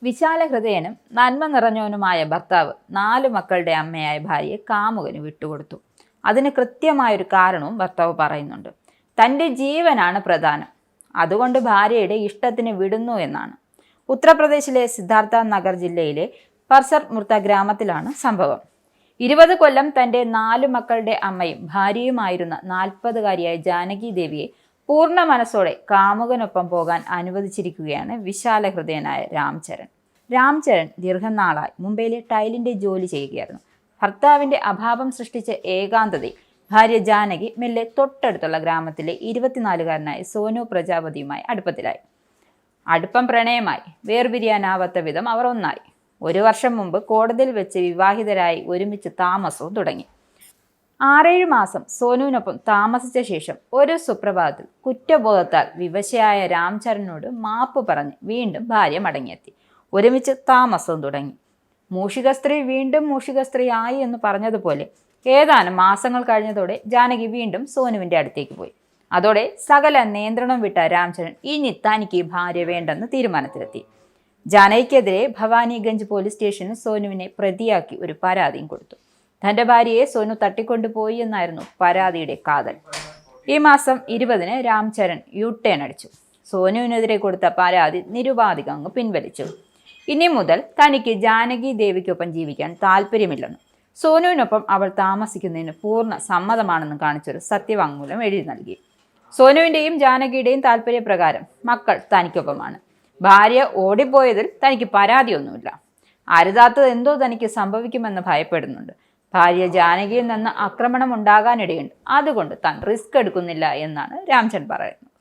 വിശാല ഹൃദയനും നന്മ നിറഞ്ഞവനുമായ ഭർത്താവ് 4 മക്കളുടെ അമ്മയായ ഭാര്യയെ കാമുകന് വിട്ടുകൊടുത്തു. അതിന് കൃത്യമായൊരു കാരണവും ഭർത്താവ് പറയുന്നുണ്ട്. തൻ്റെ ജീവനാണ് പ്രധാനം, അതുകൊണ്ട് ഭാര്യയുടെ ഇഷ്ടത്തിന് വിടുന്നു എന്നാണ്. ഉത്തർപ്രദേശിലെ സിദ്ധാർത്ഥ നഗർ ജില്ലയിലെ പർസർ മുർത്ത ഗ്രാമത്തിലാണ് സംഭവം. 20 കൊല്ലം തൻ്റെ 4 മക്കളുടെ അമ്മയും ഭാര്യയുമായിരുന്ന 40-കാരിയായ ജാനകി ദേവിയെ പൂർണ്ണ മനസ്സോടെ കാമുകനൊപ്പം പോകാൻ അനുവദിച്ചിരിക്കുകയാണ് വിശാല ഹൃദയനായ രാംചരൺ. രാംചരൺ ദീർഘനാളായി മുംബൈയിലെ ടൈലിൻ്റെ ജോലി ചെയ്യുകയായിരുന്നു. ഭർത്താവിൻ്റെ അഭാവം സൃഷ്ടിച്ച ഏകാന്തതയിൽ ഭാര്യ ജാനകി മെല്ലെ തൊട്ടടുത്തുള്ള ഗ്രാമത്തിലെ 24-കാരനായ സോനു പ്രജാപതിയുമായി അടുപ്പത്തിലായി. അടുപ്പം പ്രണയമായി. വേർപിരിയാനാവാത്ത വിധം അവർ ഒന്നായി. 1 വർഷം മുമ്പ് കോടതിയിൽ വെച്ച് വിവാഹിതരായി ഒരുമിച്ച് താമസവും തുടങ്ങി. 6-7 മാസം സോനുവിനൊപ്പം താമസിച്ച ശേഷം ഒരു സുപ്രഭാതത്തിൽ കുറ്റബോധത്താൽ വിവശയായ രാംചരണിനോട് മാപ്പ് പറഞ്ഞ് വീണ്ടും ഭാര്യ മടങ്ങിയെത്തി. ഒരുമിച്ച് താമസവും തുടങ്ങി. മൂഷിക സ്ത്രീ വീണ്ടും മൂഷിക സ്ത്രീ ആയി എന്ന് പറഞ്ഞതുപോലെ ഏതാനും മാസങ്ങൾ കഴിഞ്ഞതോടെ ജാനകി വീണ്ടും സോനുവിൻ്റെ അടുത്തേക്ക് പോയി. അതോടെ സകല നിയന്ത്രണം വിട്ട രാംചരൺ ഇനി തനിക്ക് ഭാര്യ വേണ്ടെന്ന് തീരുമാനത്തിലെത്തി. ജാനകിക്കെതിരെ ഭവാനിഗഞ്ച് പോലീസ് സ്റ്റേഷനിൽ സോനുവിനെ പ്രതിയാക്കി ഒരു പരാതിയും കൊടുത്തു. തൻ്റെ ഭാര്യയെ സോനു തട്ടിക്കൊണ്ടുപോയി എന്നായിരുന്നു പരാതിയുടെ കാതൽ. ഈ മാസം 20-ന് രാംചരൺ യു-ടേൺ അടിച്ചു. സോനുവിനെതിരെ കൊടുത്ത പരാതി നിരുപാധികം അങ്ങ് പിൻവലിച്ചു. ഇനി മുതൽ തനിക്ക് ജാനകി ദേവിക്കൊപ്പം ജീവിക്കാൻ താല്പര്യമില്ലെന്നും സോനുവിനൊപ്പം അവൾ താമസിക്കുന്നതിന് പൂർണ്ണ സമ്മതമാണെന്നും കാണിച്ചൊരു സത്യവാങ്മൂലം എഴുതി നൽകി. സോനുവിൻ്റെയും ജാനകിയുടെയും താല്പര്യപ്രകാരം മക്കൾ തനിക്കൊപ്പമാണ്. ഭാര്യ ഓടിപ്പോയതിൽ തനിക്ക് പരാതിയൊന്നുമില്ല. അരുതാത്തത് എന്തോ തനിക്ക് സംഭവിക്കുമെന്ന് ഭയപ്പെടുന്നുണ്ട്. ഭാര്യ ജാനകിയിൽ നിന്ന് ആക്രമണം ഉണ്ടാകാനിടയുണ്ട്. അതുകൊണ്ട് താൻ റിസ്ക് എടുക്കുന്നില്ല എന്നാണ് രാംചരൺ പറയുന്നത്.